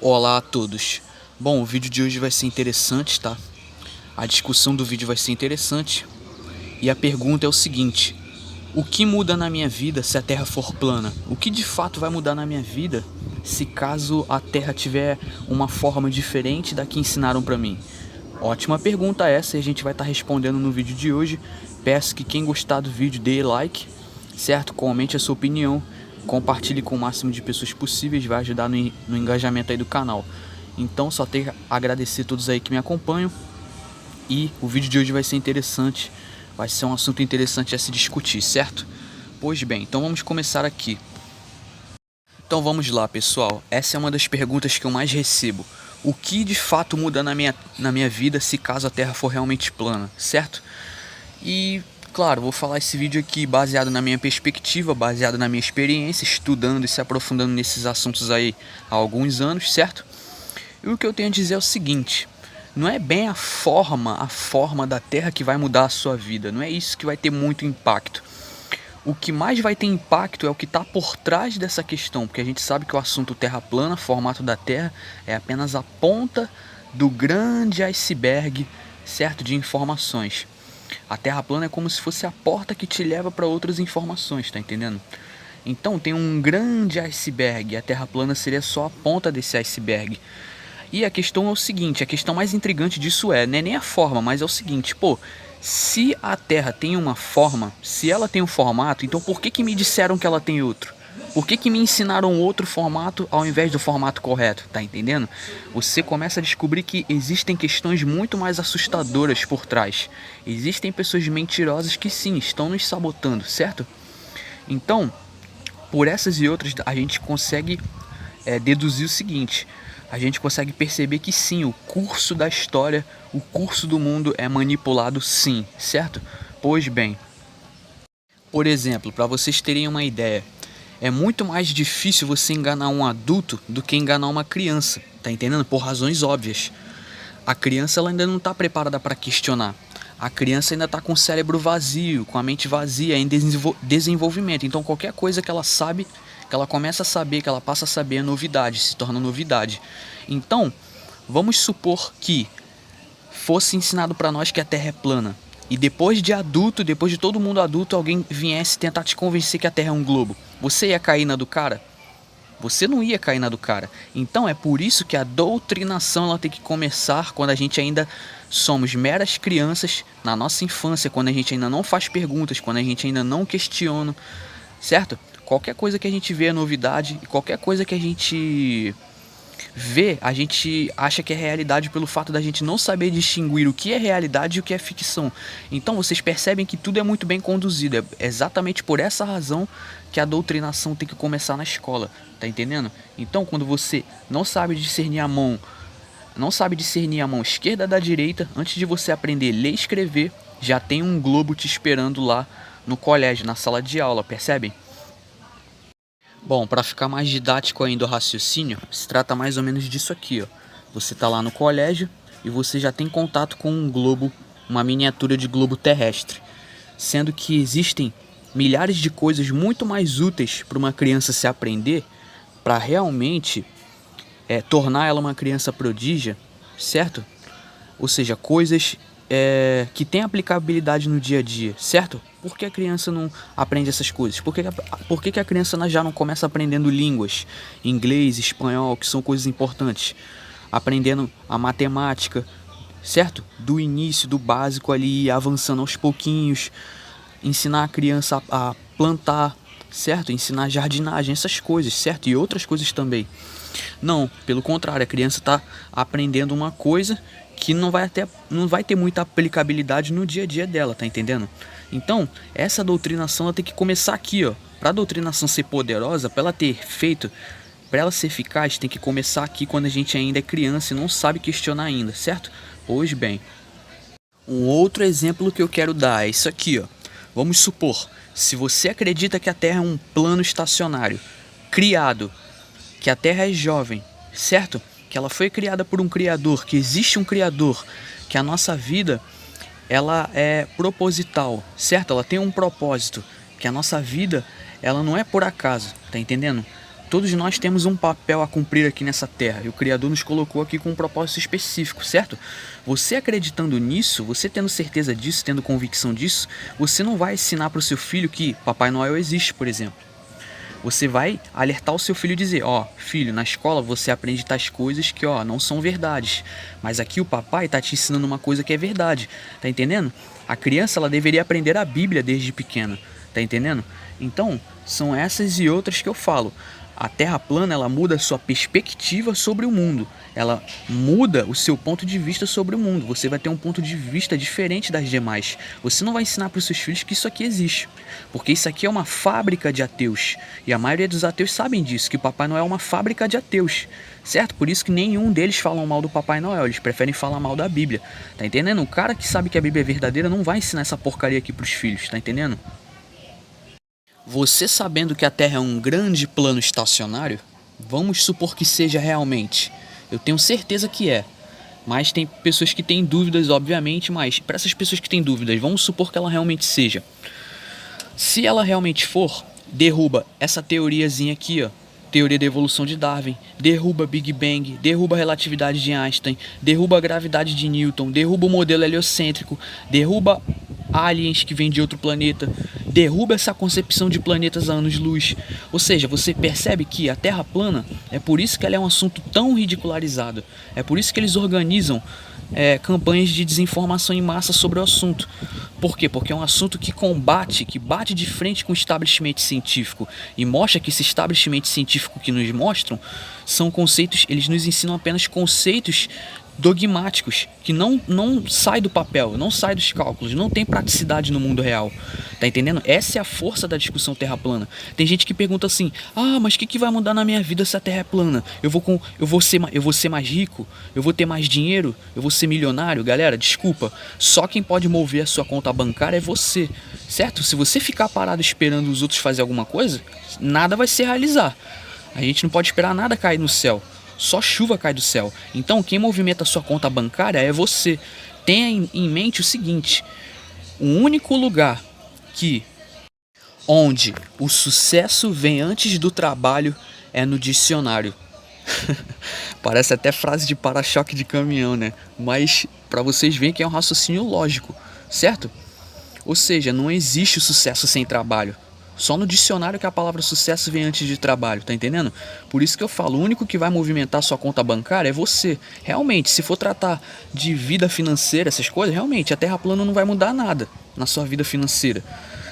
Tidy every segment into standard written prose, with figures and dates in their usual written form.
Olá a todos. Bom, o vídeo de hoje vai ser interessante, tá? A discussão do vídeo vai ser interessante. E a pergunta é o seguinte: o que muda na minha vida se a Terra for plana? O que de fato vai mudar na minha vida se caso a Terra tiver uma forma diferente da que ensinaram pra mim? Ótima pergunta essa, e a gente vai estar respondendo no vídeo de hoje. Peço que quem gostar do vídeo dê like, certo? Comente a sua opinião, compartilhe com o máximo de pessoas possíveis, vai ajudar no engajamento aí do canal. Então só tenho a agradecer a todos aí que me acompanham, e o vídeo de hoje vai ser interessante, vai ser um assunto interessante a se discutir, certo? Pois bem, então vamos começar aqui. Então vamos lá, pessoal, essa é uma das perguntas que eu mais recebo. O que de fato muda na minha vida se caso a Terra for realmente plana, certo? E claro, vou falar esse vídeo aqui baseado na minha perspectiva, baseado na minha experiência, estudando e se aprofundando nesses assuntos aí há alguns anos, certo? E o que eu tenho a dizer é o seguinte: não é bem a forma da Terra que vai mudar a sua vida, não é isso que vai ter muito impacto. O que mais vai ter impacto é o que está por trás dessa questão, porque a gente sabe que o assunto Terra plana, formato da Terra, é apenas a ponta do grande iceberg, certo, de informações. A Terra plana é como se fosse a porta que te leva para outras informações, tá entendendo? Então tem um grande iceberg, e a Terra plana seria só a ponta desse iceberg. E a questão é o seguinte, a questão mais intrigante disso não é nem a forma, mas é o seguinte, pô, se a Terra tem uma forma, se ela tem um formato, então por que me disseram que ela tem outro? Por que me ensinaram outro formato ao invés do formato correto, tá entendendo? Você começa a descobrir que existem questões muito mais assustadoras por trás. Existem pessoas mentirosas que sim, estão nos sabotando, certo? Então, por essas e outras, a gente consegue deduzir o seguinte: a gente consegue perceber que sim, o curso da história, o curso do mundo é manipulado sim, certo? Pois bem, por exemplo, para vocês terem uma ideia, é muito mais difícil você enganar um adulto do que enganar uma criança, tá entendendo? Por razões óbvias. A criança ela ainda não está preparada para questionar. A criança ainda está com o cérebro vazio, com a mente vazia, em desenvolvimento. Então qualquer coisa que ela sabe, que ela começa a saber, que ela passa a saber é novidade, se torna novidade. Então, vamos supor que fosse ensinado para nós que a Terra é plana. E depois de adulto, depois de todo mundo adulto, alguém viesse tentar te convencer que a Terra é um globo. Você ia cair na do cara? Você não ia cair na do cara. Então é por isso que a doutrinação ela tem que começar quando a gente ainda somos meras crianças, na nossa infância, quando a gente ainda não faz perguntas, quando a gente ainda não questiona, certo? Qualquer coisa que a gente vê é novidade, e qualquer coisa que a gente vê, a gente acha que é realidade pelo fato da gente não saber distinguir o que é realidade e o que é ficção. Então vocês percebem que tudo é muito bem conduzido. É exatamente por essa razão que a doutrinação tem que começar na escola, tá entendendo? Então quando você não sabe discernir a mão, esquerda da direita, antes de você aprender a ler e escrever, já tem um globo te esperando lá no colégio, na sala de aula, percebem? Bom, para ficar mais didático ainda o raciocínio, se trata mais ou menos disso aqui, ó. Você tá lá no colégio e você já tem contato com um globo, uma miniatura de globo terrestre, sendo que existem milhares de coisas muito mais úteis para uma criança se aprender, para realmente tornar ela uma criança prodígia, certo? Ou seja, coisas que têm aplicabilidade no dia a dia, certo? Por que a criança não aprende essas coisas? Por que a criança já não começa aprendendo línguas, inglês, espanhol, que são coisas importantes? Aprendendo a matemática, certo? Do início, do básico ali, avançando aos pouquinhos, ensinar a criança a plantar, certo? Ensinar jardinagem, essas coisas, certo? E outras coisas também. Não, pelo contrário, a criança está aprendendo uma coisa que não vai ter muita aplicabilidade no dia a dia dela, tá entendendo? Então, essa doutrinação ela tem que começar aqui, ó. Para a doutrinação ser poderosa, para ela ter efeito, para ela ser eficaz, tem que começar aqui quando a gente ainda é criança e não sabe questionar ainda, certo? Pois bem, um outro exemplo que eu quero dar é isso aqui, ó. Vamos supor, se você acredita que a Terra é um plano estacionário, criado, que a Terra é jovem, certo? Que ela foi criada por um criador, que existe um criador, que a nossa vida ela é proposital, certo? Ela tem um propósito, que a nossa vida ela não é por acaso, tá entendendo? Todos nós temos um papel a cumprir aqui nessa terra, e o Criador nos colocou aqui com um propósito específico, certo? Você acreditando nisso, você tendo certeza disso, tendo convicção disso, você não vai ensinar para o seu filho que Papai Noel existe, por exemplo. Você vai alertar o seu filho e dizer, ó, filho, na escola você aprende tais coisas que, ó, não são verdades. Mas aqui o papai tá te ensinando uma coisa que é verdade, tá entendendo? A criança, ela deveria aprender a Bíblia desde pequena, tá entendendo? Então, são essas e outras que eu falo. A Terra plana, ela muda a sua perspectiva sobre o mundo. Ela muda o seu ponto de vista sobre o mundo. Você vai ter um ponto de vista diferente das demais. Você não vai ensinar para os seus filhos que isso aqui existe. Porque isso aqui é uma fábrica de ateus. E a maioria dos ateus sabem disso, que o Papai Noel é uma fábrica de ateus. Certo? Por isso que nenhum deles falam mal do Papai Noel. Eles preferem falar mal da Bíblia. Tá entendendo? O cara que sabe que a Bíblia é verdadeira não vai ensinar essa porcaria aqui pros filhos. Tá entendendo? Você sabendo que a Terra é um grande plano estacionário, vamos supor que seja realmente. Eu tenho certeza que é. Mas tem pessoas que têm dúvidas, obviamente, mas para essas pessoas que têm dúvidas, vamos supor que ela realmente seja. Se ela realmente for, derruba essa teoriazinha aqui, ó. Teoria da evolução de Darwin, derruba Big Bang, derruba a relatividade de Einstein, derruba a gravidade de Newton, derruba o modelo heliocêntrico, derruba aliens que vêm de outro planeta, derruba essa concepção de planetas a anos-luz. Ou seja, você percebe que a Terra plana, é por isso que ela é um assunto tão ridicularizado, é por isso que eles organizam campanhas de desinformação em massa sobre o assunto. Por quê? Porque é um assunto que bate de frente com o establishment científico e mostra que esse establishment científico que nos mostram são conceitos, eles nos ensinam apenas conceitos dogmáticos, que não sai do papel, não sai dos cálculos, não tem praticidade no mundo real. Tá entendendo? Essa é a força da discussão terra plana. Tem gente que pergunta assim, mas o que vai mudar na minha vida se a terra é plana? Eu vou ser mais rico? Eu vou ter mais dinheiro? Eu vou ser milionário? Galera, desculpa, só quem pode mover a sua conta bancária é você, certo? Se você ficar parado esperando os outros fazer alguma coisa, nada vai se realizar. A gente não pode esperar nada cair no céu. Só chuva cai do céu. Então quem movimenta a sua conta bancária é você. Tenha em mente o seguinte: o único lugar onde o sucesso vem antes do trabalho é no dicionário. Parece até frase de para-choque de caminhão, né? Mas para vocês verem que é um raciocínio lógico, certo? Ou seja, não existe o sucesso sem trabalho. Só no dicionário que a palavra sucesso vem antes de trabalho, tá entendendo? Por isso que eu falo, o único que vai movimentar sua conta bancária é você. Realmente, se for tratar de vida financeira, essas coisas, realmente, a Terra plana não vai mudar nada na sua vida financeira.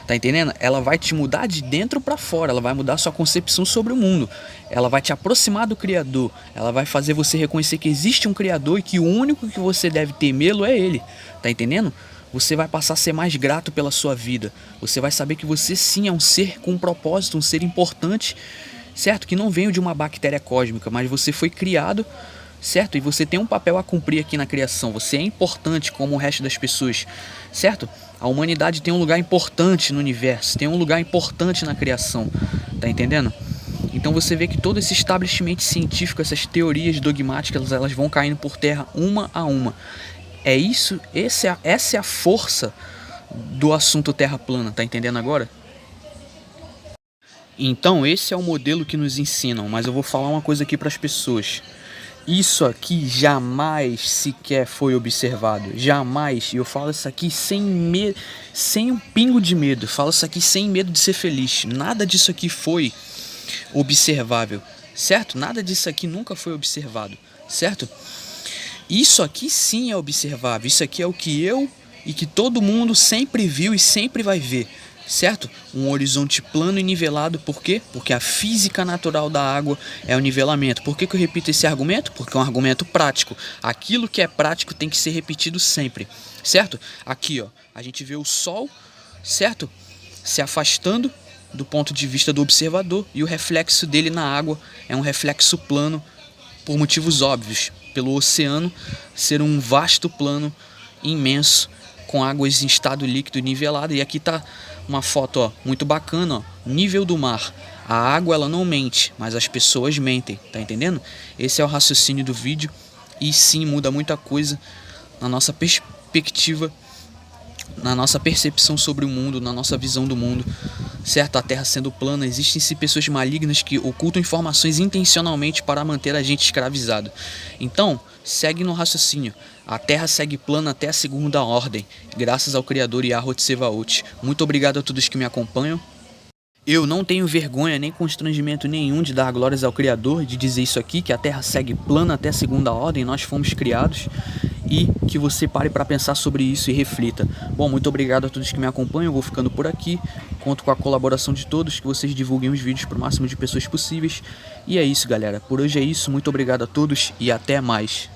Tá entendendo? Ela vai te mudar de dentro pra fora, ela vai mudar sua concepção sobre o mundo. Ela vai te aproximar do Criador, ela vai fazer você reconhecer que existe um Criador e que o único que você deve temê-lo é Ele. Tá entendendo? Você vai passar a ser mais grato pela sua vida. Você vai saber que você sim é um ser com um propósito, um ser importante, certo? Que não veio de uma bactéria cósmica, mas você foi criado, certo? E você tem um papel a cumprir aqui na criação. Você é importante como o resto das pessoas, certo? A humanidade tem um lugar importante no universo, tem um lugar importante na criação, tá entendendo? Então você vê que todo esse estabelecimento científico, essas teorias dogmáticas, elas vão caindo por terra uma a uma. É isso, essa é a força do assunto terra plana, tá entendendo agora? Então esse é o modelo que nos ensinam, mas eu vou falar uma coisa aqui para as pessoas. Isso aqui jamais sequer foi observado, jamais. E eu falo isso aqui sem medo, sem um pingo de medo. Eu falo isso aqui sem medo de ser feliz. Nada disso aqui foi observável, certo? Nada disso aqui nunca foi observado, certo? Isso aqui sim é observável, isso aqui é o que eu e que todo mundo sempre viu e sempre vai ver, certo? Um horizonte plano e nivelado, por quê? Porque a física natural da água é o nivelamento. Por que eu repito esse argumento? Porque é um argumento prático. Aquilo que é prático tem que ser repetido sempre, certo? Aqui, ó, a gente vê o Sol, certo? Se afastando do ponto de vista do observador e o reflexo dele na água é um reflexo plano por motivos óbvios. Pelo oceano ser um vasto plano imenso com águas em estado líquido nivelado. E aqui tá uma foto, ó, muito bacana, ó, nível do mar. A água ela não mente, mas as pessoas mentem, tá entendendo? Esse é o raciocínio do vídeo e sim muda muita coisa na nossa perspectiva na nossa percepção sobre o mundo, na nossa visão do mundo, certo? A Terra sendo plana, existem-se pessoas malignas que ocultam informações intencionalmente para manter a gente escravizado. Então, segue no raciocínio. A Terra segue plana até a segunda ordem, graças ao Criador Yahweh Tsevaot. Muito obrigado a todos que me acompanham. Eu não tenho vergonha nem constrangimento nenhum de dar glórias ao Criador, de dizer isso aqui, que a Terra segue plana até a segunda ordem, nós fomos criados, e que você pare para pensar sobre isso e reflita. Bom, muito obrigado a todos que me acompanham, eu vou ficando por aqui, conto com a colaboração de todos, que vocês divulguem os vídeos para o máximo de pessoas possíveis, e é isso galera, por hoje é isso, muito obrigado a todos e até mais.